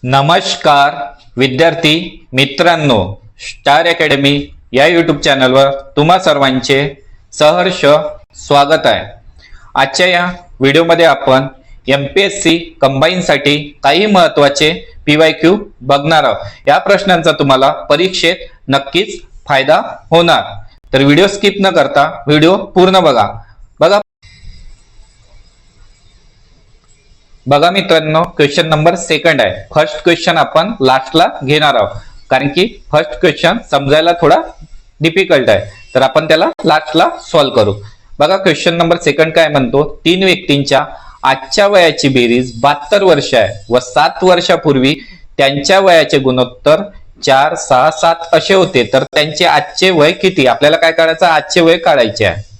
नमस्कार विद्यार्थी मित्रांनो, स्टार अकॅडमी या यूट्यूब चॅनलवर तुम्हा सर्वांचे सहर्ष स्वागत आहे। आजच्या या व्हिडिओमध्ये आपण एमपीएससी कंबाईनसाठी काही महत्त्वाचे पीवायक्यू बघणार आहोत। या प्रश्नांचा तुम्हाला परीक्षेत नक्कीच फायदा होणार, तर व्हिडिओ स्किप न करता व्हिडिओ पूर्ण बघा। बघा मित्रांनो, क्वेश्चन नंबर सेकंड आहे। फर्स्ट क्वेश्चन आपण लास्टला घेणार आहोत, कारण की फर्स्ट क्वेश्चन समजायला थोडा डिफिकल्ट आहे, तर आपण त्याला लास्टला सॉल्व्ह करू। बघा क्वेश्चन नंबर सेकंड काय म्हणतो, 3 व्यक्तींच्या आजच्या वयाची बेरीज 72 वर्ष आहे व 7 वर्षापूर्वी त्यांच्या वयाचे गुणोत्तर 4, 6, 7 असे होते, तर त्यांचे आजचे वय किती? आपल्याला काय काढायचं? आजचे वय काढायचे आहे।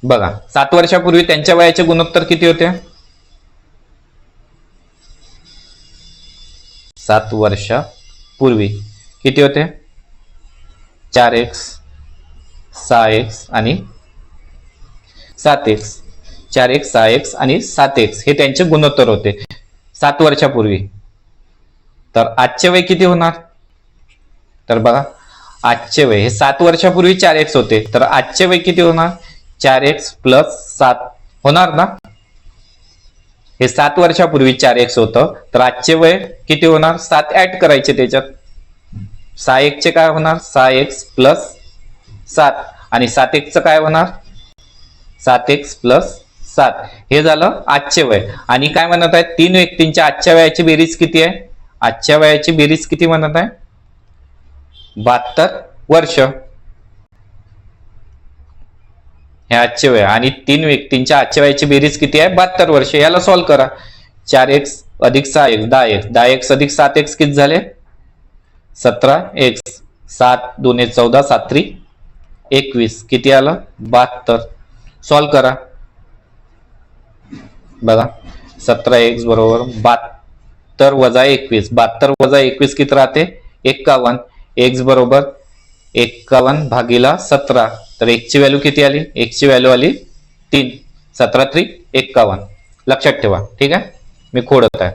बघा 7 वर्षापूर्वी त्यांच्या वयाचे गुणोत्तर किती होते? 7 वर्षापूर्वी किती होते? 4x 6x आणि 7x। 4x 6x आणि 7x हे त्यांचे गुणोत्तर होते 7 वर्षापूर्वी। तर आजचे वय किती होणार? तर बघा आजचे वय हे 7 वर्षापूर्वी 4x होते, तर आजचे वय किती होणार? 4x + 7 होणार ना। हे 7 वर्षापूर्वी 4x होतं, तर आजचे वय किती होणार? 7 ऍड करायचे त्याच्यात। 6x चे काय होणार? 6x + 7 आणि 7x चं काय होणार? 7x + 7 हे झालं आजचे वय। आणि काय म्हणत आहे? 3 व्यक्तींच्या आजच्या वयाची बेरीज किती आहे? आजच्या वयाची बेरीज किती म्हणत आहे? 72 वर्ष हे आजचे वय, आणि 3 व्यक्तींच्या आजच्या वयाची बेरीज किती आहे? 72 वर्ष। याला सॉल्व्ह करा। 4x + 6x 10x, 10x + 7x किती झाले? 17x, 7 × 2 = 14, 7 × 3 = 21 किती आलं? 72। सॉल्व्ह करा। बघा 17x = 72 - 21, 72 - 21 किती राहते? 51। x = 51/17, तर x ची व्हॅल्यू किती आली? x ची व्हॅल्यू आली 3। 17 × 3 = 51। लक्षात ठेवा, ठीक आहे? मी खोडत आहे।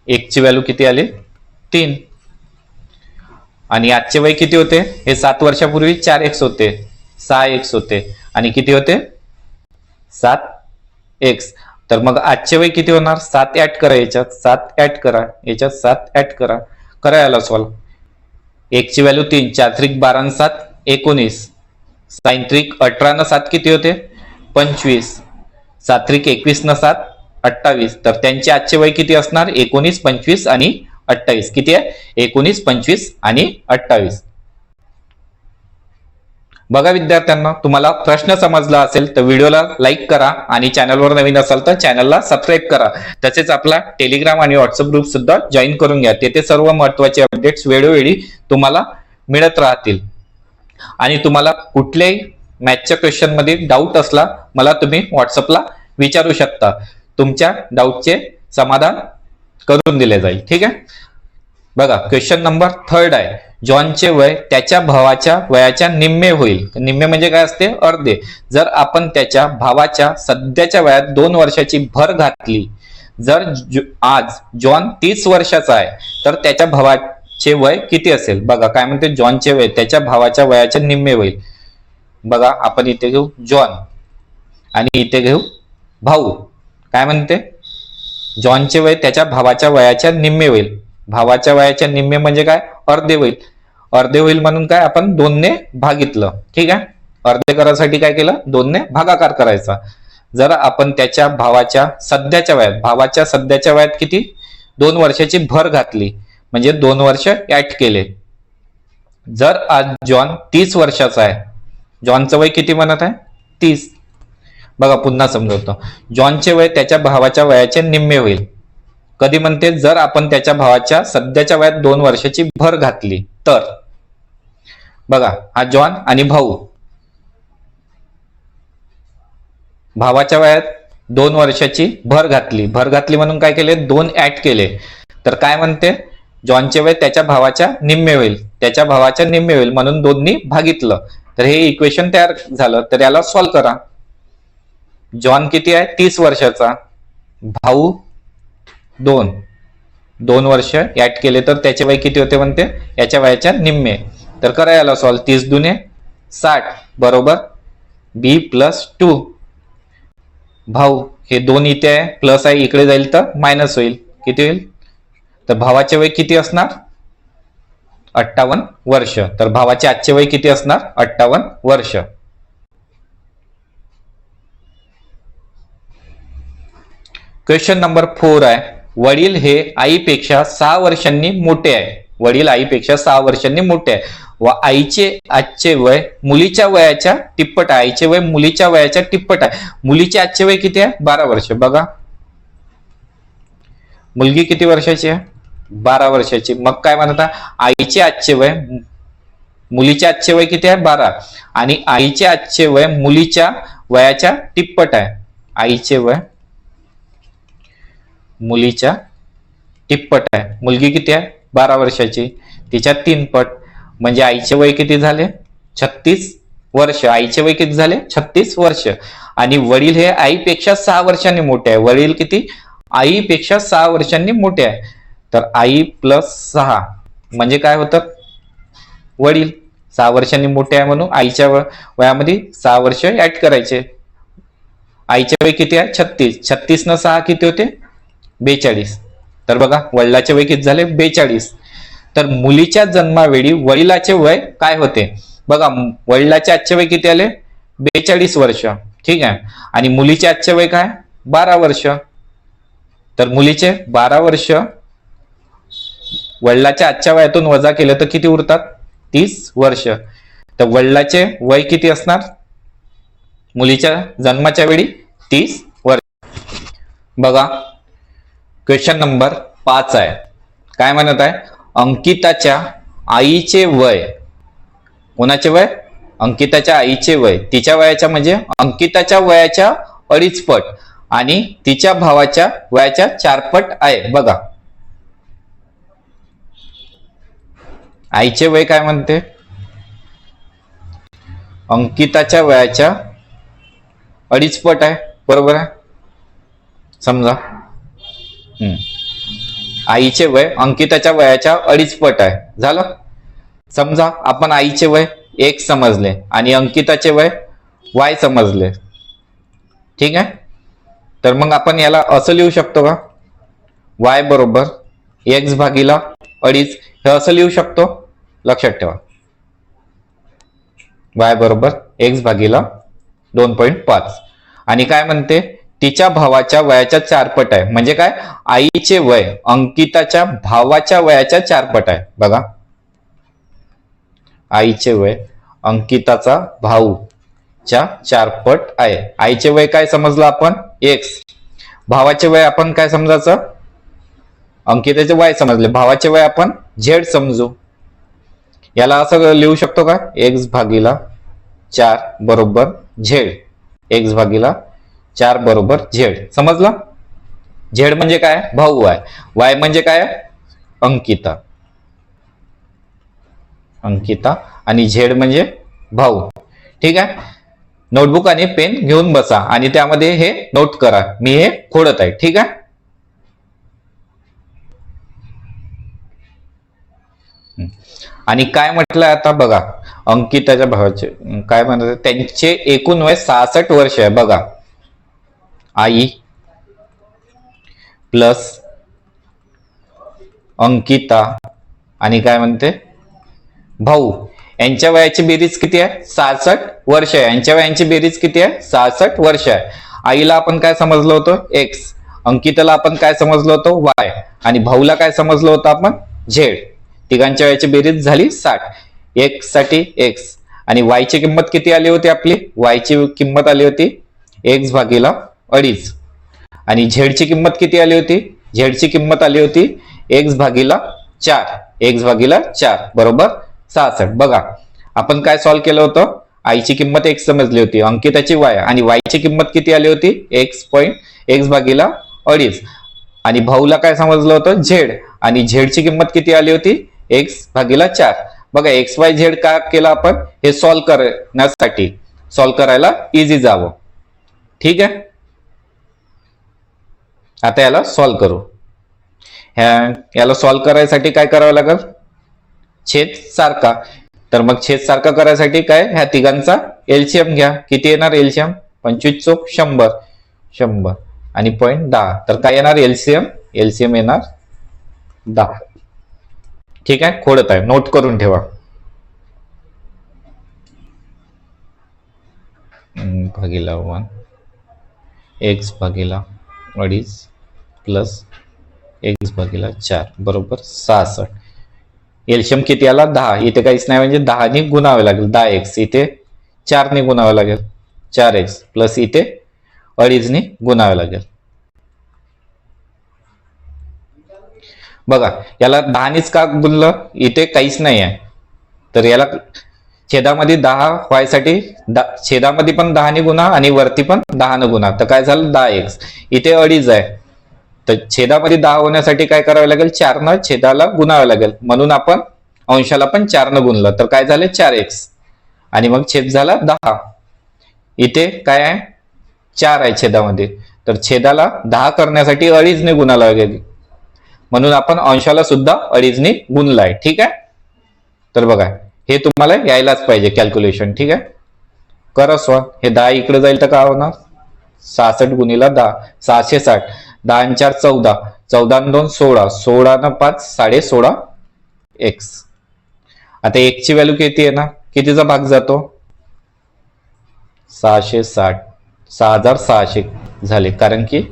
x ची व्हॅल्यू किती आली? 3। आणि आजचे वय किती होते? हे 7 वर्षापूर्वी 4x होते, 6x होते आणि किती होते? 7x। तर मग आजचे वय किती होणार? 7 ऍड करा याच्यात, 7 ऍड करा याच्यात, 7 ऍड करा। करा याला सॉल्व्ह। x ची व्हॅल्यू 3, 4 × 3 = 12 × 7 = 19, sin 3 18 × 7 किती होते? 25, 7 × 21 × 7 = 28, तर त्यांचे आजचे वय किती असणार? 19, 25 आणि 28 किती आहे? 19, 25 आणि 28। बघा विद्यार्थ्यांना, तुम्हाला प्रश्न समजला असेल तर व्हिडिओला लाईक करा आणि चॅनलवर नवीन असाल तर चॅनलला सबस्क्राईब करा। तसेच आपला टेलिग्राम आणि व्हॉट्सअप ग्रुप सुद्धा जॉईन करून घ्या, तेथे सर्व महत्त्वाचे अपडेट्स वेळोवेळी तुम्हाला मिळत राहतील। आणि तुम्हाला कुठल्याही मॅथच्या क्वेश्चन मध्ये डाऊट असला मला तुम्ही व्हॉट्सअपला विचारू शकता, तुमच्या डाऊटचे समाधान करून दिले जाईल, ठीक आहे? बघा क्वेश्चन नंबर 3 आहे। जॉनचे वय त्याच्या भावाच्या वयाच्या निम्मे होईल। निम्मे म्हणजे काय असते? अर्धे। जर आपण त्याच्या भावाच्या सध्याच्या वयात 2 वर्षाची भर घातली, जर आज जॉन 30 वर्षाचा आहे तर त्याच्या भावाचे वय किती असेल? बघा काय म्हणते, जॉनचे वय त्याच्या भावाच्या वयाच्या निम्मे होईल। बघा आपण इथे घेऊ जॉन आणि इथे घेऊ भाऊ। काय म्हणते? जॉनचे वय त्याच्या भावाच्या वयाच्या निम्मे होईल। भावाच्या वयाच्या निम्मे म्हणजे काय? अर्धे होईल। अर्धे होईल म्हणून काय आपण 2 ने भागितलं, ठीक आहे? अर्धे करायसाठी काय केलं? 2 ने भागाकार करायचा। जर आपण त्याच्या भावाच्या सध्याच्या वयात, भावाच्या सध्याच्या वयात किती? 2 वर्षाची भर घातली, म्हणजे 2 वर्ष ऍड केले। जर आज जॉन 30 वर्षाचा आहे, जॉनचं वय किती म्हणत आहे? 30। बघा पुन्हा समजवतो, जॉनचे वय त्याच्या भावाच्या वयाचे निम्मे होईल। कधी म्हणते? जर आपण त्याच्या भावाच्या सध्याच्या वयात 2 वर्षाची भर घातली तर। बघा हा जॉन आणि भाऊ, भावाच्या वयात 2 वर्षाची भर घातली, भर घातली म्हणून काय केले? 2 ऍड केले, तर काय म्हणते? जॉनचे वय त्याच्या भावाच्या निम्मे होईल, त्याच्या भावाच्या निम्मे होईल म्हणून 2 ने भागितलं, तर हे इक्वेशन तयार झालं। तर याला सॉल्व्ह करा। जॉन किती आहे? 30 वर्षाचा, भाऊ 2 वर्ष ऍड केले तर त्याचे वय किती होते म्हणते, याच्या वयाच्या निम्मे. तर करा याला सॉल्व. 30 दुने 60 बरोबर बी प्लस 2. भाऊ हे 2 इथे आहे, प्लस आहे, इकडे जाईल तर मायनस होईल. किती होईल, तर भावाचे वय किती असणार, 58 वर्ष. तर भावाचे आजचे वय किती असणार, 58 वर्ष. क्वेश्चन नंबर 4 आहे, वडील हे आईपेक्षा 6 वर्षांनी मोठे आहे. वडील आईपेक्षा 6 वर्षांनी मोठे आहे व आईचे आजचे वय मुलीच्या वयाच्या तिप्पट आहे. आईचे वय मुलीच्या वयाच्या तिप्पट आहे. मुलीचे आजचे वय किती आहे, 12 वर्ष. बघा मुलगी किती वर्षाची आहे, 12 वर्षाची. मग काय म्हणता, आईचे आजचे वय मुलीचे आजचे वय किती आहे, 12, आणि आईचे आजचे वय मुलीच्या वयाच्या तिप्पट आहे. आईचे वय मुलीच्या तिप्पट आहे. मुलगी किती आहे, 12 वर्षाची, तिच्या 3 पट. म्हणजे आईचे वय किती झाले, 36 वर्ष. आईचे वय किती झाले, 36 वर्ष. आणि वडील हे आईपेक्षा 6 वर्षांनी मोठे आहे. वडील किती, आईपेक्षा 6 वर्षांनी मोठे आहे. तर आई प्लस 6 म्हणजे काय होतं, वडील 6 वर्षांनी मोठे आहे म्हणून आईच्या वयामध्ये 6 वर्ष ऍड करायचे. आईचे वय किती आहे, 36. 36 न 6 किती होते, 42. तर बघा वडिलाचे वय किती झाले, 42. तर मुलीच्या जन्मावेळी वडिलाचे वय काय होते, बघा वडिलाचे आजचे वय किती आले, 42 वर्ष. ठीक आहे. आणि मुलीचे आजचे वय काय, 12 वर्ष. तर मुलीचे 12 वर्ष वडिलाच्या आजच्या वयातून वजा केलं तर किती उरतात, 30 वर्ष. तर वडिलाचे वय किती असणार मुलीच्या जन्माच्या वेळी, 30 वर्ष. बघा क्वेश्चन नंबर 5 आहे, काय म्हणत आहे, अंकिताच्या आईचे वय, कोणाचे वय, अंकिताच्या आईचे वय तिच्या वयाच्या म्हणजे अंकिताच्या वयाच्या 2.5 पट आणि तिच्या भावाच्या वयाच्या 4 पट आहे. बघा आईचे वय काय म्हणते, अंकिताच्या वयाच्या 2.5 पट आहे. बरोबर आहे, समजा आईचे वय अंकिताच्या वयाच्या 2.5 पट आहे. झालं. समजा आपण आईचे वय X समजले आणि अंकिताचे वय Y समजले. ठीक आहे. तर मग आपण याला असं लिहू शकतो का, Y बरोबर X भागीला 2.5, हे असं लिहू शकतो. लक्षात ठेवा, Y बरोबर X भागीला 2.5. आणि काय म्हणते, तिच्या भावाच्या वयाच्या 4 पट आहे. म्हणजे काय, आईचे वय अंकिताच्या भावाच्या वयाच्या 4 पट आहे. बघा आईचे वय अंकिताचा भाऊच्या 4 पट आहे. आईचे वय काय समजलं आपण, X. भावाचे वय आपण काय समजायचं, अंकिताचे Y समजले, भावाचे वय आपण Z समजू. याला असं लिहू शकतो का, X भागीला 4 बरोबर Z. X भागीला 4 बरोबर Z. समजलं. Z म्हणजे काय, भाऊ आहे. Y म्हणजे काय, अंकिता. अंकिता आणि Z म्हणजे भाऊ. ठीक आहे. नोटबुक आणि पेन घेऊन बसा आणि त्यामध्ये हे नोट करा. मी हे खोडत आहे. ठीक आहे. आणि काय म्हटलं आता बघा, अंकिताच्या भावाचे काय म्हणतात, त्यांचे एकूण वय 66 वर्ष आहे. बघा आई प्लस अंकिता आणि काय म्हणते भाऊ, यांच्या वयाची बेरीज किती आहे, 66 वर्ष आहे. यांच्या वयांची बेरीज किती आहे, 66 वर्ष आहे. आईला आपण काय समजलं होतं, X. अंकिताला आपण काय समजलं होतं, Y. आणि भाऊला काय समजलं होतं आपण, Z. तिघांच्या वयाची बेरीज झाली 60. X साठी X आणि Y ची किंमत किती आली होती आपली, Y ची किंमत आली होती X भागीला 2.5 आणि Z ची किंमत किती आली होती, Z ची किंमत आली होती X भागीला 4. X भागीला 4 बरोबर 66. बघा आपण काय सॉल्व्ह केलं होतं, आईची किंमत X समजली होती, अंकिताची Y आणि Y ची किंमत किती आली होती, X भागीला 2.5 आणि भाऊला काय समजलं होतं, Z आणि Z ची किंमत किती आली होती, X भागीला 4. बघा XYZ का केलं आपण, हे सॉल्व्ह करण्यासाठी, सॉल्व्ह करायला इझी जावं. ठीक आहे. आता याला सॉल्व्ह करू. याला सॉल्व्ह करायसाठी काय करावं लागेल? छेद सारखा. तर मग छेद सारखा करायसाठी काय, ह्या तिघांचा एलसीएम घ्या. किती येणार एलसीएम? 25 चोक 100, 100 आणि 0.10. तर काय येणार एलसीएम? एलसीएम येणार 10. ठीक आहे, खोडत आहे, नोट करून ठेवा. भागीला 1 एक्स भागीला 2.5 प्लस एक्स भागीला 4 बरोबर 66. एलशियम किती आला? 10. इथे काहीच नाही म्हणजे 10 ने गुणावे लागेल. 10x इथे 4 ने गुणावे लागेल. 4x प्लस इथे 2.5 ने गुणावे लागेल. बघा याला 10 नेच का गुणलं? इथे काहीच नाही आहे. तर याला छेदामध्ये 10 व्हायसाठी छेदामध्ये पण 10 ने गुणा आणि वरती पण 10 ने गुणा. तर काय झालं? 10x. इथे 2.5 आहे. तर छेदामध्ये 10 होण्यासाठी काय करावे लागेल? 4 न छेदाला गुणावे लागेल. म्हणून आपण अंशाला पण 4 न गुणलं. तर काय झाले? 4x. आणि मग छेद झाला 10. इथे काय आहे? 4 आहे छेदामध्ये. तर छेदाला 10 करण्यासाठी 2.5 ने गुणाला लागेल. म्हणून आपण अंशाला सुद्धा 2.5 ने गुणलाय. ठीक आहे. तर बघा हे तुम्हाला यायलाच पाहिजे कॅल्क्युलेशन. ठीक आहे, करा सॉल्व. हे 10 इकडे जाईल तर काय होणार? 66 गुणिला 10 660. 10 आणि 4 14, 14 आणि 2 16, 16 आणि 5 16.5 x. आता x ची व्हॅल्यू किती येणार? कितीचा भाग जातो? 660. 6600 झाले, कारण की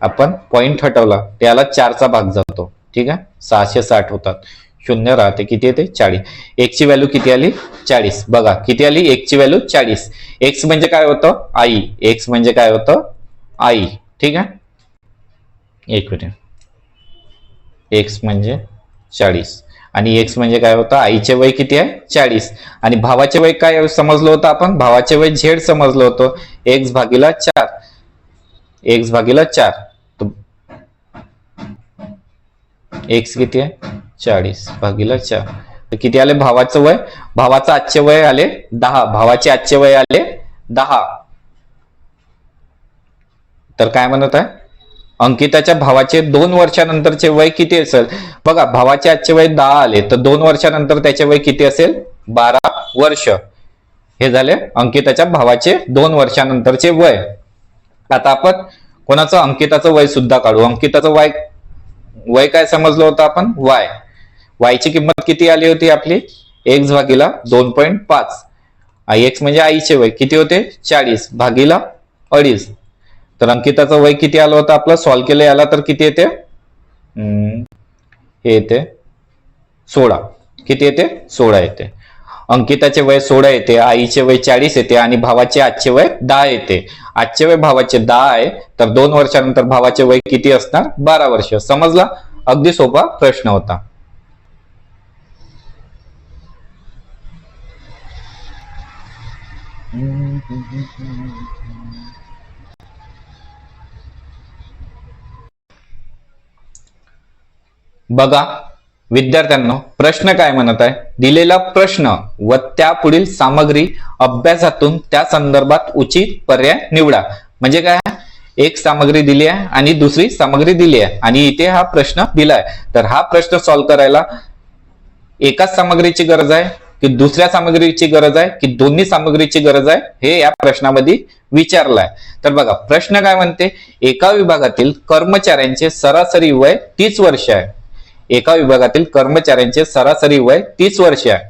आपण पॉइंट हटवला त्याला 4 चा भाग जातो. ठीक आहे, 660 होतात. शून्य राहते. किती येते? 40. x ची व्हॅल्यू किती आली? 40. बघा किती आली? x ची व्हॅल्यू 40. x म्हणजे काय होतं? आई. x म्हणजे काय होतं? आई. ठीक आहे, एक मिनिट. x म्हणजे 40 आणि x म्हणजे काय होतं? आईचे वय किती आहे? 40. आणि भावाचे वय काय समजलं होतं आपण? भावाचे वय z समजलं होतं. x भागीला 4. x भागीला 4. x किती आहे? 40 भागीला 4. तर किती आले भावाचं वय? भावाचं आजचे वय आले 10. भावाचे आजचे वय आले 10. तर काय म्हणत आहे? अंकिताच्या भावाचे 2 वर्षानंतरचे वय किती असेल? बघा भावाचे आजचे वय 10 आले, तर 2 वर्षानंतर त्याचे वय किती असेल? 12 वर्ष. हे झाले अंकिताच्या भावाचे 2 वर्षानंतरचे वय. आता आपण कोणाचं? अंकिताचं वय सुद्धा काढू. अंकिताचं वय काय समजलं होतं आपण? y ची किंमत किती आली होती आपली? x भागीला 2.5. x म्हणजे आईचे वय किती होते? 40 भागीला 2.5. तर अंकिताचं वय किती आलं होतं आपलं? सॉल्व्ह केलं याला तर किती येते? हे येते 16. किती येते? 16 येते. अंकिताचे वय 16 येते, आईचे वय 40 येते आणि भावाचे आजचे वय 10 येते. आजचे वय भावाचे 10 आहे, तर 2 वर्षानंतर भावाचे वय किती असणार? 12 वर्ष. समजला? अगदी सोपा प्रश्न होता. बघा विद्यार्थ्यांनो, प्रश्न काय म्हणत आहे? दिलेला प्रश्न व त्यापुढील सामग्री अभ्यासातून त्या संदर्भात उचित पर्याय निवडा. म्हणजे काय? एक सामग्री दिली आहे आणि दुसरी सामग्री दिली आहे आणि इथे हा प्रश्न दिलाय. तर हा प्रश्न सॉल्व्ह करायला एकाच सामग्रीची गरज आहे की दुसऱ्या सामग्रीची गरज आहे की दोन्ही सामग्रीची गरज आहे, हे या प्रश्नामध्ये विचारलाय. तर बघा प्रश्न काय म्हणते? एका विभागातील कर्मचाऱ्यांचे सरासरी वय 30 वर्ष आहे. एका विभागातील कर्मचाऱ्यांचे सरासरी वय 30 वर्ष आहे.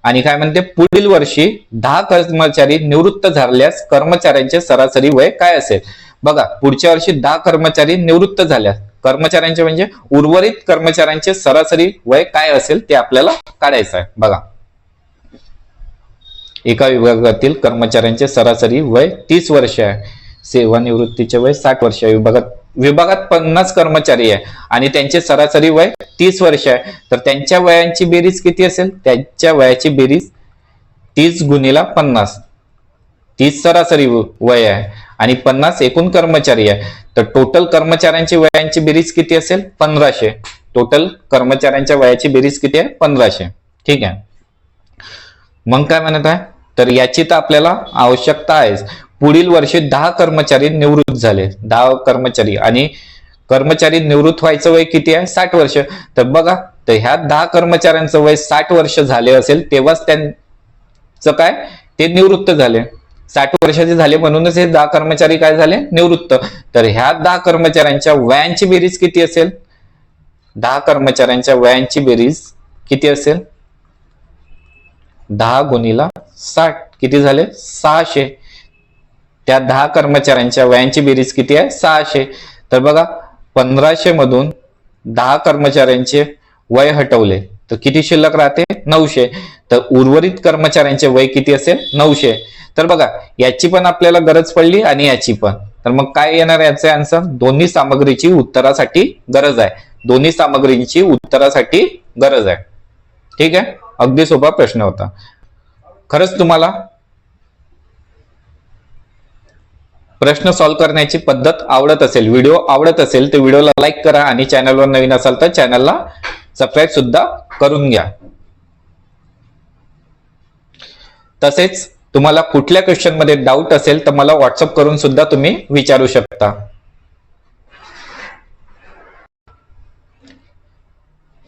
आणि काय म्हणते? पुढील वर्षी 10 कर्मचारी निवृत्त झाल्यास कर्मचाऱ्यांचे सरासरी वय काय असेल? बघा पुढच्या वर्षी 10 कर्मचारी निवृत्त झाल्यास कर्मचाऱ्यांचे म्हणजे उर्वरित कर्मचाऱ्यांचे सरासरी वय काय असेल ते आपल्याला काढायचं आहे. बघा एका विभागातील कर्मचाऱ्यांचे सरासरी वय 30 वर्ष आहे. सेवानिवृत्तीचे वय 60 वर्ष आहे. विभागात 50 कर्मचारी आहे आणि त्यांचे सरासरी वय 30 वर्ष आहे. तर त्यांच्या वयांची बेरीज किती असेल? त्यांच्या वयाची बेरीज 30 गुणिला 50. 30 सरासरी वय आहे आणि 50 एकूण कर्मचारी आहे. तर टोटल कर्मचाऱ्यांची वयांची बेरीज किती असेल? 1500. टोटल कर्मचाऱ्यांच्या वयाची बेरीज किती आहे? 1500. ठीक आहे. मग काय म्हणत आहे? तर याची तर आपल्याला आवश्यकता आहे. पुढील वर्षी 10 कर्मचारी निवृत्त झाले, 10 कर्मचारी, आणि कर्मचारी निवृत्त व्हायचं वय किती आहे? 60 वर्ष. तर बघा, तर ह्या 10 कर्मचाऱ्यांचं वय 60 वर्ष झाले असेल तेव्हाच त्यांचं काय ते निवृत्त झाले. 60 वर्षाचे झाले म्हणूनच हे 10 कर्मचारी काय झाले? निवृत्त. तर ह्या 10 कर्मचाऱ्यांच्या वयांची बेरीज किती असेल? 10 कर्मचाऱ्यांच्या वयांची बेरीज किती असेल? 10 गुणिला 60 किती झाले? 600. त्या 10 कर्मचाऱ्यांच्या वयांची बेरीज किती आहे? 600. तर बघा, 1500 मधून 10 कर्मचाऱ्यांचे वय हटवले तर किती शिल्लक राहते? 900. तर उर्वरित कर्मचाऱ्यांचे वय किती असेल? 900. तर बघा, याची पण आपल्याला गरज पडली आणि याची पण. तर मग काय येणार याचे आन्सर? दोन्ही सामग्रीची उत्तरासाठी गरज आहे. दोन्ही सामग्रींची उत्तरासाठी गरज आहे. ठीक आहे, अगदी सोपा प्रश्न होता. खरंच तुम्हाला प्रश्न सॉल्व्ह करण्याची पद्धत आवडत असेल, व्हिडिओ आवडत असेल तर व्हिडिओला लाईक करा आणि चॅनलवर नवीन असाल तर चॅनलला सबस्क्राईब सुद्धा करून घ्या. तसेच तुम्हाला कुठल्या क्वेश्चन मध्ये डाऊट असेल तर मला व्हॉट्सअप करून सुद्धा तुम्ही विचारू शकता.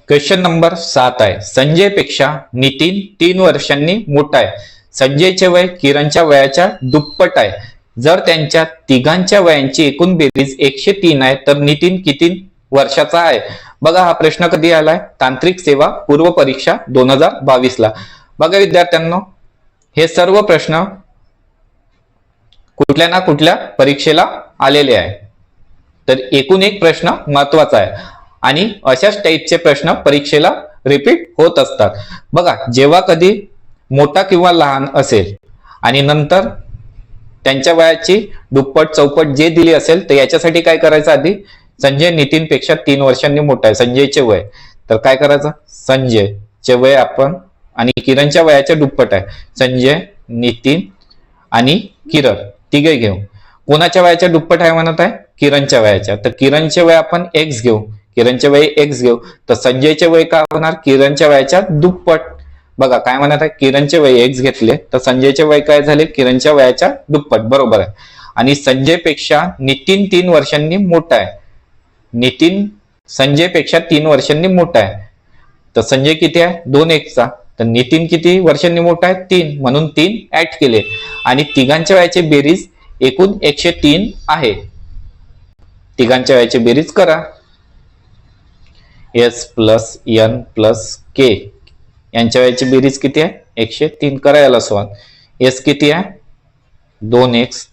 क्वेश्चन नंबर 7 आहे, संजय पेक्षा नितीन 3 वर्षांनी मोठा आहे. संजयचे वय किरणच्या वयाच्या दुप्पट आहे. जर त्यांच्या तिघांच्या वयांची एकूण बेरीज 103 आहे तर नितीन किती वर्षाचा आहे? बघा, हा प्रश्न कधी आलाय? तांत्रिक सेवा पूर्व परीक्षा 2022 ला. बघा विद्यार्थ्यांनो, हे सर्व प्रश्न कुठल्या ना कुठल्या परीक्षेला आलेले आहे. तर एकूण एक प्रश्न महत्वाचा आहे आणि अशाच टाईपचे प्रश्न परीक्षेला रिपीट होत असतात. बघा, जेव्हा कधी मोठा किंवा लहान असेल आणि नंतर त्यांच्या वयाची दुप्पट चौपट जे दिली असेल तर याच्यासाठी काय करायचं? आधी संजय नितीन पेक्षा 3 वर्षांनी मोठा आहे, संजयचे वय. तर काय करायचं? संजयचे वय आपण आणि किरणच्या वयाच्या दुप्पट आहे. संजय, नितीन आणि किरण तिघे घेऊ. कोणाच्या वयाच्या दुप्पट आहे म्हणत आहे? किरणच्या वयाच्या. तर किरणचे वय आपण x घेऊ, किरणचे वय x घेऊ. तर संजयचे वय काय होणार? किरणच्या वयाच्या दुप्पट. बघा काय म्हणत आहे? किरणचे वय x घेतले तर संजयचे वय काय झाले? किरणच्या वयाच्या दुप्पट. बरोबर आहे. आणि संजय पेक्षा नितीन 3 वर्षांनी मोठा आहे. नितीन संजय पेक्षा 3 वर्षांनी मोठा आहे. तर संजय किती आहे? 2x चा. तर नितीन किती वर्षांनी मोठा आहे? 3, म्हणून 3 ऍड केले आणि तिघांच्या वयाची बेरीज एकूण 103 आहे. तिघांच्या वयाची बेरीज करा. s plus n plus k यांच्या वयाची बेरीज किती आहे? 103. करायला सुरुवात. s किती आहे? 2x.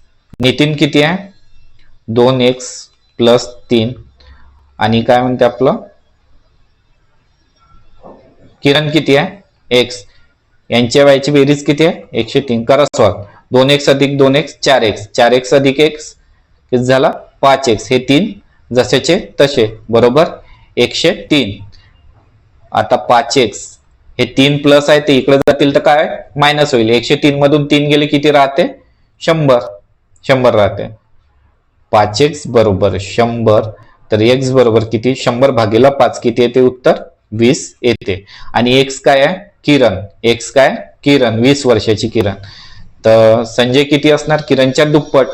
नितीन किती आहे? 2x प्लस 3 आणि काय म्हणते आपलं किरण किती आहे? x. यांच्या वयाची बेरीज किती आहे? 103. करा सुरुवात. 2x अधिक 2x 4x, 4x अधिक x किती झाला? 5x. हे 3 जसेचे तसे, बरोबर 103. आता 5x हे 3 प्लस आहे ते इकडे जातील तर काय मायनस होईल. 103 मधून 3 गेले किती राहते? 100. 100 राहते. 5x बरोबर 100. तर x बरोबर किती? 100 भागीला 5 किती येते? उत्तर 20 येते. आणि x काय आहे? किरण. x काय? किरण, 20 वर्षाची किरण. तर संजय किती असणार? किरणच्या दुप्पट.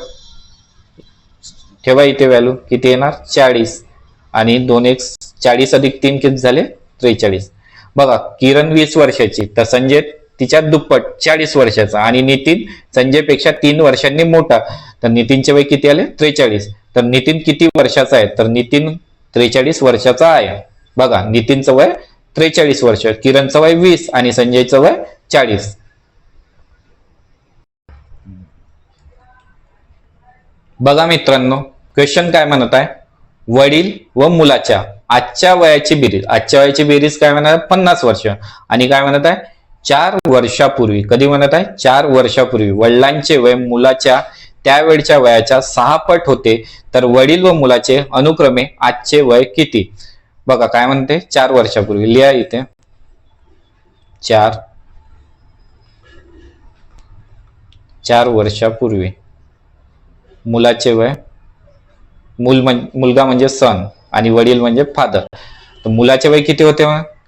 ठेवा इथे व्हॅल्यू किती येणार? 40. आणि 2x 40 अधिक 3 किती झाले? 43. बघा, किरण 20 वर्षाची तर संजय तिच्या दुप्पट 40 वर्षाचा आणि नितीन संजय पेक्षा 3 वर्षांनी मोठा. तर नितीनचे वय किती आले? 43. तर नितीन किती वर्षाचा आहे? तर नितीन 43 वर्षाचा आहे. बघा, नितीनचं वय 43 वर्ष, किरणचं वय 20 आणि संजयचं वय 40. बघा मित्रांनो, क्वेश्चन काय म्हणत आहे? वडील व मुलाच्या आजच्या वयाची बेरीज. आजच्या वयाची बेरीज काय म्हणत आहे? 50 वर्ष. आणि काय म्हणत आहे? 4 वर्षापूर्वी. कधी म्हणत आहे? 4 वर्षापूर्वी वडिलांचे वय मुलाच्या त्यावेळच्या वयाच्या 6 पट होते. तर वडील व मुलाचे अनुक्रमे आजचे वय किती? बघा काय म्हणते? 4 वर्षापूर्वी. लिहा इथे 4 वर्षापूर्वी मुलाचे वय, मुलगा म्हणजे सन आणि वडील म्हणजे फादर. तर मुलाचे वय किती होते?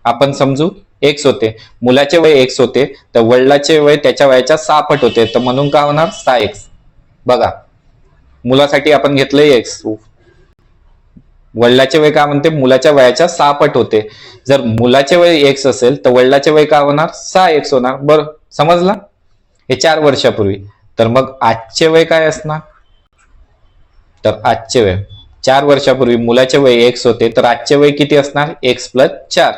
आपण समजू x होते. मुलाचे वय x होते तर वडिलाचे वय त्याच्या वयाच्या 6 पट होते. तर म्हणून काय होणार? 6x. बघा, मुलासाठी आपण घेतलंय एक्स, वडिलाचे वय काय म्हणते, मुलाच्या वयाच्या 6 पट होते. जर मुलाचे वय एक्स असेल तर वडिलाचे वय काय होणार, 6x होणार. बरं, समजला? हे 4 वर्षापूर्वी. तर मग आजचे वय काय असणार, तर आजचे वय 4 वर्षापूर्वी मुलाचे वय एक्स होते, तर आजचे वय किती असणार, x + 4.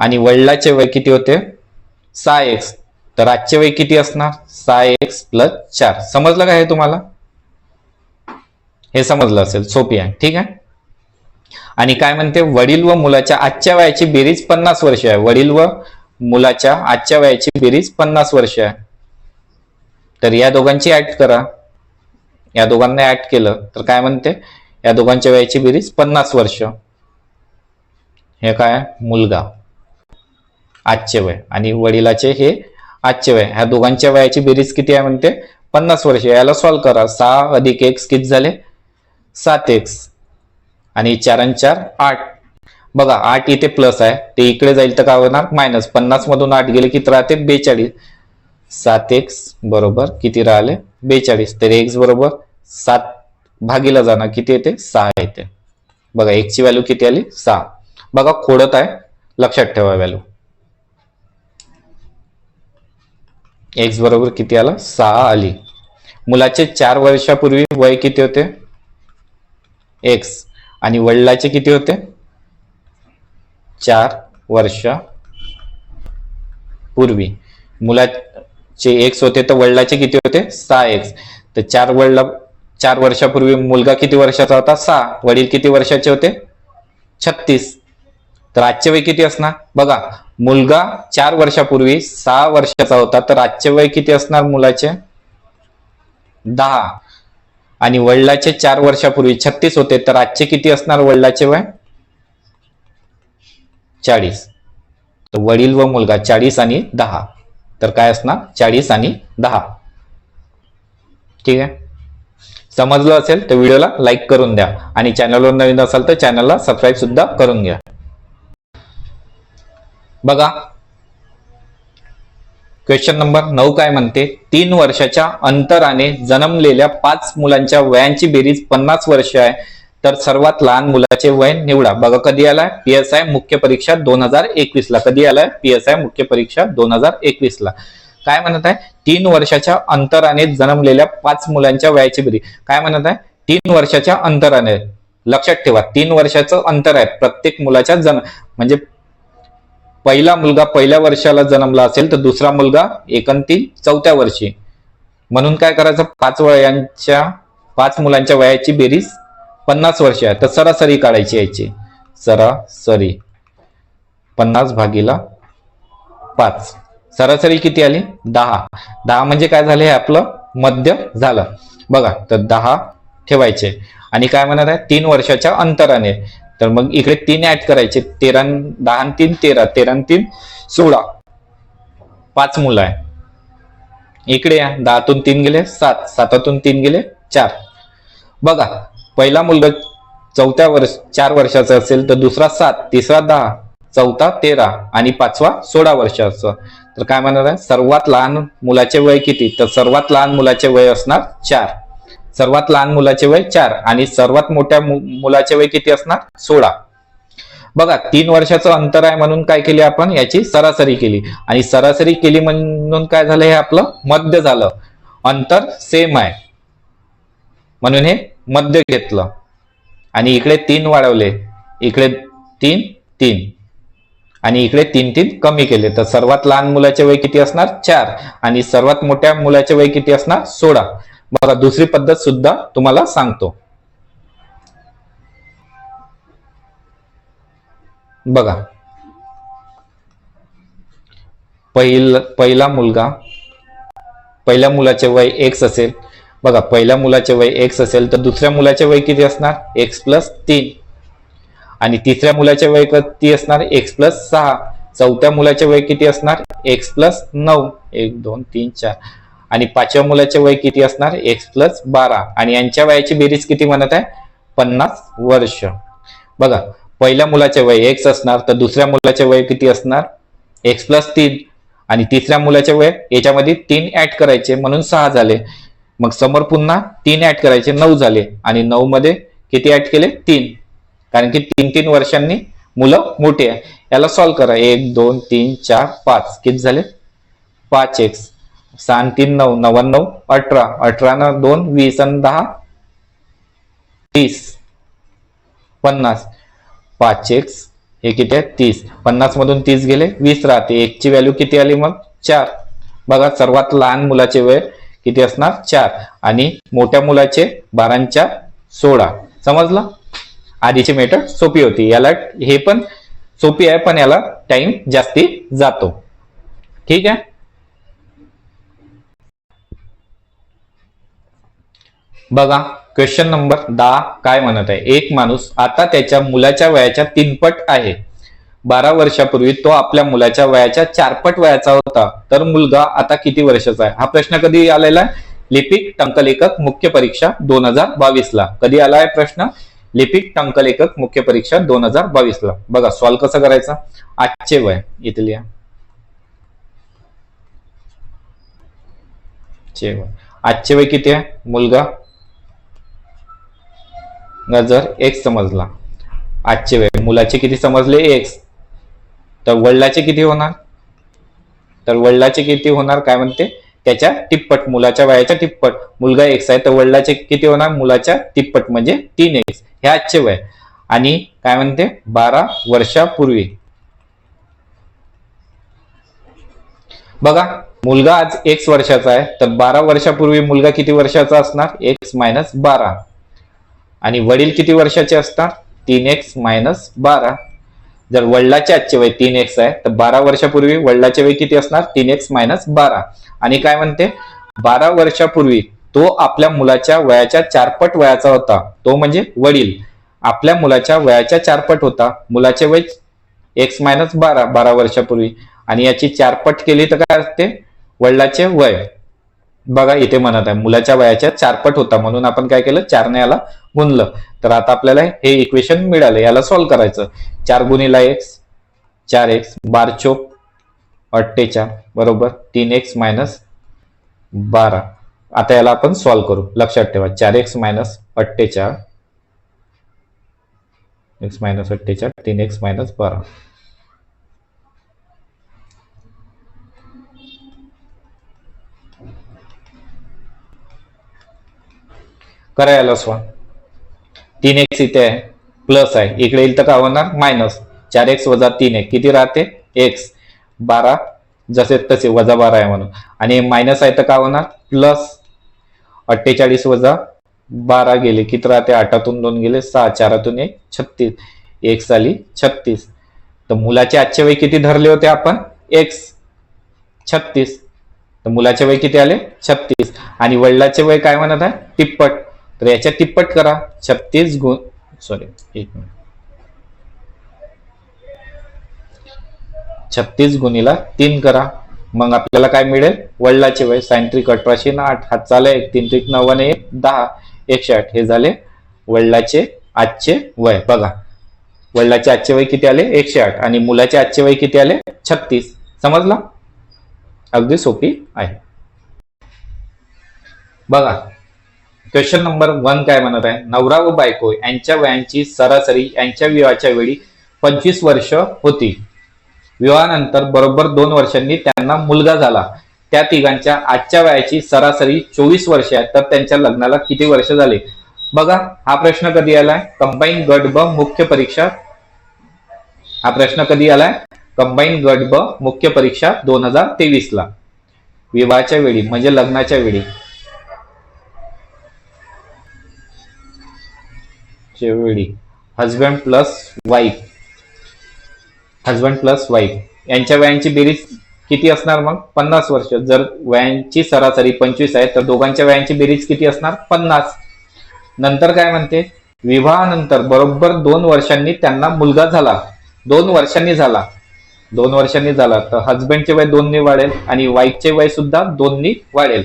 आणि वडिलाचे वय किती होते, 6x, तर आजचे वय किती असणार, 6x + 4. समजलं का हे तुम्हाला? हे समजलं असेल, सोपी आहे. ठीक आहे. आणि काय म्हणते, वडील व मुलाच्या आजच्या वयाची बेरीज 50 वर्ष आहे. वडील व मुलाच्या आजच्या वयाची बेरीज 50 वर्ष आहे. तर या दोघांची ऍड करा. या दोघांना ऍड केलं तर काय म्हणते, या दोघांच्या वयाची बेरीज 50 वर्ष. हे काय, मुलगा आजचे वय आणि वडिलाचे हे आजचे वय, ह्या दोघांच्या वयाची बेरीज किती आहे म्हणते, 50 वर्ष. याला सॉल्व्ह करा. 6 + x किती झाले, 7x. आणि 4 आणि 4 8. बघा, 8 इथे प्लस आहे, ते इकडे जाईल तर काय होणार, मायनस. 50 मधून 8 गेले किती राहते, 42. 7x बरोबर किती राहिले, 42. तर x बरोबर 7 भागीला जाणार किती येते, 6 येते. बघा, x ची व्हॅल्यू किती आली, 6. बघा, खोडत आहे, लक्षात ठेवा व्हॅल्यू. x बरोबर किती आला, 6 आली. मुलाचे 4 वर्षापूर्वी वय किती होते, x, आणि वडिलाचे किती होते, 4 वर्षापूर्वी. मुलाचे x होते तर वडिलाचे किती होते, 6x. तर 4 वर्षापूर्वी मुलगा किती वर्षाचा होता, 6. वडील किती वर्षाचे होते, 36. तर आजचे वय किती असणार, बघा, मुलगा 4 वर्षापूर्वी 6 वर्षाचा होता, तर आजचे वय किती असणार मुलाचे, 10. आणि वडिलाचे 4 वर्षापूर्वी 36 होते, तर आजचे किती असणार वडिलाचे वय, 40. तर वडील व मुलगा 40 आणि 10, तर काय असणार, 40 आणि 10. ठीक आहे. समजलं असेल तर व्हिडिओला लाईक करून द्या आणि चॅनलवर नवीन असाल तर चॅनलला सबस्क्राईब सुद्धा करून घ्या. बघा, क्वेश्चन नंबर 9 काय म्हणते, 3 वर्षाच्या अंतराने जन्मलेल्या 5 मुलांच्या वयांची बेरीज 50 वर्ष आहे, तर सर्वात लहान मुलाचे वय निवडा. बघा, कधी आलाय, PSI मुख्य परीक्षा 2021 ला. कधी आलाय, PSI मुख्य परीक्षा 2021 ला. काय म्हणत आहे, 3 वर्षाच्या अंतराने जन्मलेल्या 5 मुलांच्या वयाची बेरीज. काय म्हणत आहे, 3 वर्षाच्या अंतराने. लक्षात ठेवा, 3 वर्षाचं अंतर आहे प्रत्येक मुलाच्या जन्म, म्हणजे पहिला मुलगा पहिल्या वर्षाला जन्मला असेल तर दुसरा मुलगा 1 आणि 3 चौथ्या वर्षी. म्हणून काय करायचं, 5 मुलांच्या वयाची बेरीज 50 वर्ष आहे, तर सरासरी काढायची याची. सरासरी 50 भागीला 5. सरासरी किती आली, 10. 10 म्हणजे काय झाले, हे आपलं मध्य झालं. बघा, तर 10 ठेवायचे. आणि काय म्हणत आहे, 3 वर्षाच्या अंतराने, तर मग इकडे 3 ऍड करायचे. 10 आणि 3 13, 13 आणि 3 16. 5 मुलं आहे. इकडे या, 10तून 3 गेले 7, 7तून 3 गेले 4. बघा, पहिला मुलगा 4 वर्षाचा असेल तर दुसरा 7, तिसरा 10, चौथा 13 आणि 5वा 16 वर्षाचा. तर काय म्हणत आहे, सर्वात लहान मुलाचे वय किती, तर सर्वात लहान मुलाचे वय असणार 4. सर्वात लहान मुलाचे वय 4 आणि सर्वात मोठ्या मुलाचे वय किती असणार, 16. बघा, 3 वर्षाचं अंतर आहे म्हणून काय केली आपण, याची सरासरी केली. आणि सरासरी केली म्हणून काय झालं, हे आपलं मध्य झालं. अंतर सेम आहे म्हणून हे मध्य घेतलं. आणि इकडे 3 वाढवले, इकडे 3 3 आणि इकडे 3 3 कमी केले. तर सर्वात लहान मुलाचे वय किती असणार, 4 आणि सर्वात मोठ्या मुलाचे वय किती असणार, 16. बघा, दुसरी पद्धत सुद्धा तुम्हाला सांगतो. बघा, पहिला मुलाचे वय x असेल. बघा, पहिल्या मुलाचे वय x असेल तर दुसऱ्या मुलाचे वय किती असणार, x + 3. आणि तिसऱ्या मुलाचे वय किती असणार, x + 6. चौथ्या मुलाचे वय किती असणार, x + 9. 1 2 3 4. आणि 5व्या मुलाचे वय किती असणार, x + 12. आणि यांच्या वयाची बेरीज किती म्हणत आहे, 50 वर्ष. बघा, पहिल्या मुलाचे वय x असणार तर दुसऱ्या मुलाचे वय किती असणार, x + 3. आणि तिसऱ्या मुलाचे वय, याच्यामध्ये 3 ऍड करायचे म्हणून 6 झाले. मग समोर पुन्हा 3 ऍड करायचे, 9 झाले. आणि 9 मध्ये किती ऍड केले? 3, कारण की 3-3 वर्षांनी मुलं मोठी आहे. याला सॉल्व्ह करा. 1 2 3 4 5 किती झाले? 5x. 6 आणि 3 9, 9 आणि 9 18, 18 न 2 20 आणि 10 30, 50. 5x हे किती आहे? 30. 50 मधून 30 गेले, 20 राहते. 1 ची व्हॅल्यू किती आली मग? 4. बघा, सर्वात लहान मुलाचे वय किती असणार? 4. आणि मोठ्या मुलाचे 12 16. समजलं? आधीची मेथड सोपी होती. याला हे पण सोपी आहे, पण याला टाइम जास्ती जातो. ठीक आहे. बघा, क्वेश्चन नंबर 10 काय म्हणत आहे? एक माणूस आता त्याच्या मुलाच्या वयाच्या 3 पट आहे. 12 वर्षापूर्वी तो आपल्या मुलाच्या वयाच्या 4 पट वयाचा होता, तर मुलगा आता किती वर्षाचा आहे? हा प्रश्न कधी आलेला आहे? लिपिक टंकलेखक मुख्य परीक्षा 2022 ला. कधी आलाय प्रश्न? लिपिक टंकलेखक मुख्य परीक्षा 2022 ला. बघा, सॉल्व्ह कसं करायचं? आजचे वय इथे लिहा. आजचे वय किती आहे? मुलगा जर x समजला, आजचे वय मुलाचे किती समजले? x. तर वडिलाचे किती होणार? तर वडिलाचे किती होणार? काय म्हणते? त्याच्या तिप्पट, मुलाच्या वयाच्या तिप्पट. मुलगा x आहे, तर वडिलाचे किती होणार? मुलाच्या तिप्पट म्हणजे 3x. हे आजचे वय. आणि काय म्हणते? 12 वर्षापूर्वी. बघा, मुलगा आज x वर्षाचा आहे, तर 12 वर्षापूर्वी मुलगा किती वर्षाचा असणार? x - 12. आणि वडील किती वर्षाचे असतात? 3x - 12. जर वडिलाचे आजचे वय 3x आहे, तर 12 वर्षापूर्वी वडिलाचे वय किती असणार? 3x - 12. आणि काय म्हणते? 12 वर्षापूर्वी तो आपल्या मुलाच्या वयाच्या 4 पट वयाचा होता. तो म्हणजे वडील आपल्या मुलाच्या वयाच्या 4 पट होता. मुलाचे वय x - 12 12 वर्षापूर्वी, आणि याची 4 पट केली तर काय असते? वडिलाचे वय. बघा, इथे म्हणत आहे मुलाच्या वयाच्या 4 पट होता, म्हणून आपण काय केलं? 4 ने याला गुणलं. तर आता आपल्याला हे इक्वेशन मिळालं. याला सॉल्व्ह करायचं. 4 गुणिला x 4x, 12 चोक 48 बरोबर 3x - 12. आता याला आपण सॉल्व्ह करू. लक्षात ठेवा, 4x - 48 x - 48 3x - 12. करा याला सॉल्व्ह. 3x इथे आहे, प्लस आहे, इकडे येईल तर काय होणार? मायनस. 4x - 3x किती राहते? x. 12 जसे तसे वजा 12 आहे म्हणून, आणि मायनस आहे तर काय होणार? प्लस. 48 - 12 गेले किती राहते? 8तून 2 गेले 6, 4तून 1 36, x आली 36. तर मुलाचे आजचे वय किती धरले होते आपण? x 36. तर मुलाचे वय किती आले? 36. आणि वडिलाचे वय काय म्हणत आहे? तिप्पट. तर याच्या तिप्पट करा. 36 गुण 36 गुणिला 3 करा. मग आपल्याला काय मिळेल? वडिलाचे वय. sin त्रिक 18 न 8 हात चाले 3 त्रिक 9 आणि 1 10 108. हे झाले वडिलाचे आजचे वय. बघा, वडिलाचे आजचे वय किती आले? 108. आणि मुलाचे आजचे वय किती आले? 36. समजला? अगदी सोपी आहे. बघा, क्वेश्चन नंबर 1 काय म्हणत आहे? नवरा व बायको यांच्या वयांची सरासरी यांच्या विवाहाच्या वेळी 25 वर्ष होती. विवाहानंतर बरोबर 2 वर्षांनी त्यांना मुलगा झाला. त्या तिघांच्या आजच्या वयाची सरासरी 24 वर्ष आहे, तर त्यांच्या लग्नाला किती वर्ष झाले? बघा, हा प्रश्न कधी आलाय? कंबाईन गट ब मुख्य परीक्षा. हा प्रश्न कधी आलाय? कंबाईन गट ब मुख्य परीक्षा 2023 ला. विवाहाच्या वेळी म्हणजे लग्नाच्या वेळी. हजबंड प्लस वाईफ यांच्या वयांची बेरीज किती असणार? मग 50 वर्ष. जर वयांची सरासरी 25 आहे, तर दोघांच्या वयांची बेरीज किती असणार? 50. नंतर काय म्हणते? विवाहानंतर बरोबर 2 वर्षांनी त्यांना मुलगा झाला. 2 वर्षांनी झाला. 2 वर्षांनी झाला तर हजबंडचे वय 2 ने वाढेल, आणि वाईफचे वय सुद्धा 2 ने वाढेल.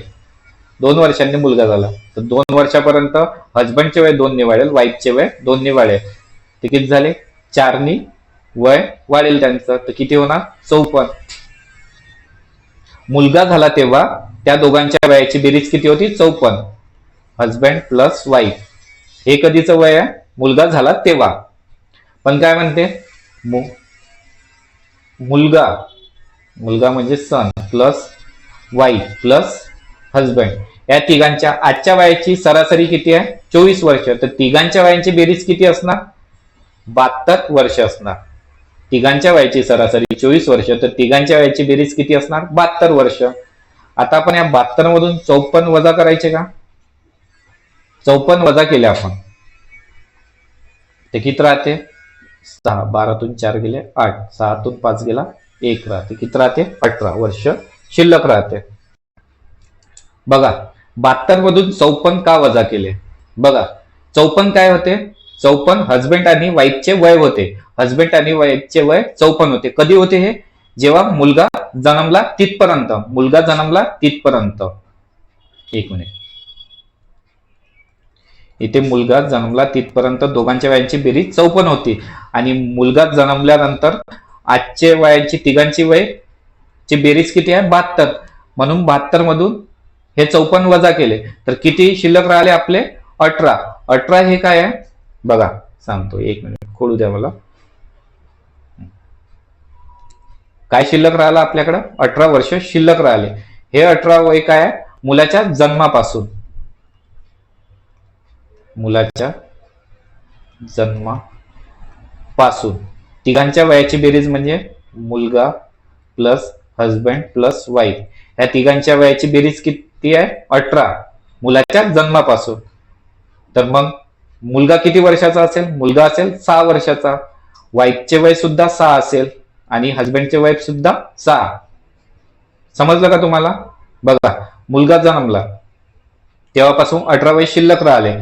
2 वर्षांनी मुलगा झाला तर 2 वर्षापर्यंत हजबंडचे वय 2 ने वाढेल, वाईफचे वय 2 ने वाढेल. ते किती झाले? 4 ने वय वाढेल त्यांचं. तर किती होणार? 54. मुलगा झाला तेव्हा त्या दोघांच्या वयाची बेरीज किती होती? 54. Husband plus wife. हे कधीचं वय आहे? मुलगा झाला तेव्हा. पण काय म्हणते? मुलगा म्हणजे सन प्लस वाईफ प्लस हजबंड, या तिघांच्या आजच्या वयाची सरासरी किती आहे? 24 वर्ष. तर तिघांच्या वयांची बेरीज किती असणार? 72 वर्ष असणार. तिघांच्या वयाची सरासरी 24 वर्ष, तर तिघांच्या वयाची बेरीज किती असणार? 72 वर्ष. आता आपण या 72 मधून 54 वजा करायचे का? 54 वजा केले आपण ते किती राहते? 6. 12तून 4 गेले 8, 6तून 5 गेला 1 राहते. किती राहते? 18 वर्ष शिल्लक राहते. बघा 72 मधून 54 का वजा केले? बघा 54 काय होते? 54 हजबंड आणि वाईफचे वय होते. हजबंड आणि वाईफचे वय 54 होते. कधी होते हे? जेव्हा मुलगा जन्मला तिथपर्यंत. मुलगा जन्मला तिथपर्यंत. एक मिनिट. इथे मुलगा जन्मला तिथपर्यंत दोघांच्या वयांची बेरीज 54 होती आणि मुलगा जन्मल्यानंतर आजचे वयांची तिघांची वयची बेरीज किती आहे? 72. म्हणून 72 मधून हे 54 वजा केले तर किती शिल्लक राहिले आपले? 18. 18 हे काय आहे? बघा सांगतो, एक मिनिट खोडू द्या मला. काय शिल्लक राहिला आपल्याकडं? 18 वर्ष शिल्लक राहिले. हे 18 वय काय आहे? मुलाच्या जन्मापासून. मुलाच्या जन्मापासून तिघांच्या वयाची बेरीज म्हणजे मुलगा प्लस हजबंड प्लस वाईफ, या तिघांच्या वयाची बेरीज किती आहे? 18 मुलाच्या जन्मापासून. तर मग मुलगा किती वर्षाचा असेल? मुलगा असेल 6 वर्षाचा. वाईफचे वय सुद्धा 6 असेल आणि हजबंडचे वय सुद्धा 6. समजलं का तुम्हाला? बघा मुलगा जन्मला तेव्हापासून 18 वय शिल्लक राहिले.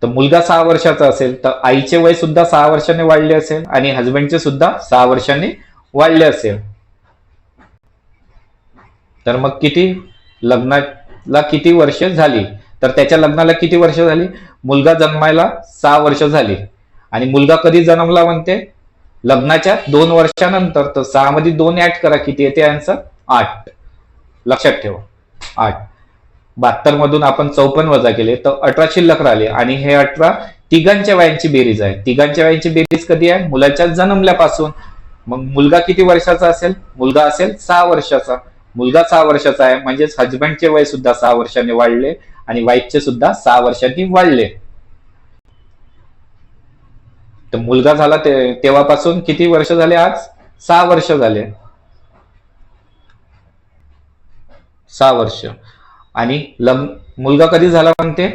तर मुलगा 6 वर्षाचा असेल तर आईचे वय सुद्धा 6 वर्षांनी वाढले असेल आणि हजबंडचे सुद्धा 6 वर्षांनी वाढले असेल. तर मग किती लग्नाला किती वर्ष झाली? तर त्याच्या लग्नाला किती वर्ष झाली? मुलगा जन्मायला 6 वर्ष झाली आणि मुलगा कधी जन्मला म्हणते? लग्नाच्या 2 वर्षानंतर. तर 6 मध्ये 2 ऍड करा, किती येते आन्सर? 8. लक्षात ठेवा 8. 72 मधून आपण 54 वजा केले तर 18 शिल्लक राहिले आणि हे 18 तिघांच्या वयांची बेरीज आहे. तिघांच्या वयांची बेरीज कधी आहे? मुलाच्या जन्मल्यापासून. मग मुलगा किती वर्षाचा असेल? मुलगा असेल 6 वर्षाचा. मुलगा 6 वर्षाचा आहे म्हणजेच हजबंडचे वय सुद्धा 6 वर्षांनी वाढले आणि वाईफचे सुद्धा 6 वर्षांनी वाढले. तर मुलगा झाला तेव्हापासून किती वर्ष झाले? आज 6 वर्ष झाले. 6 वर्ष. आणि मुलगा कधी झाला म्हणते?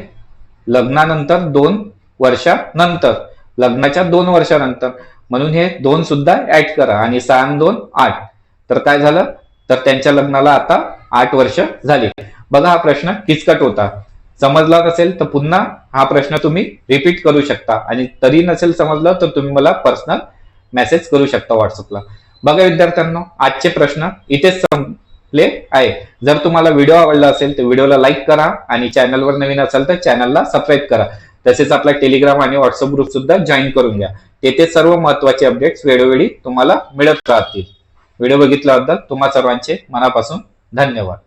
लग्नानंतर 2 वर्षानंतर. लग्नाच्या 2 वर्षानंतर. म्हणून हे 2 सुद्धा ऍड करा आणि 6 आणि 2 8. तर काय झालं? तर त्यांच्या लग्नाला आता 8 वर्ष झाली. बघा हा प्रश्न किचकट होता. समजला नसेल तर पुन्हा हा प्रश्न तुम्ही रिपीट करू शकता आणि तरी नसेल समजलं तर तुम्ही मला पर्सनल मेसेज करू शकता व्हॉट्सअपला. बघा विद्यार्थ्यांनो आजचे प्रश्न इथेच संपले आहे. जर तुम्हाला व्हिडिओ आवडला असेल तर व्हिडिओला लाईक करा आणि चॅनलवर नवीन असाल तर चॅनलला सबस्क्राईब करा. तसेच आपला टेलिग्राम आणि व्हॉट्सअप ग्रुप सुद्धा जॉईन करून घ्या. तेथे सर्व महत्त्वाचे अपडेट्स वेळोवेळी तुम्हाला मिळत राहतील. व्हिडिओ बघितल्याबद्दल तुम्हा सर्वांचे मनापासून धन्यवाद.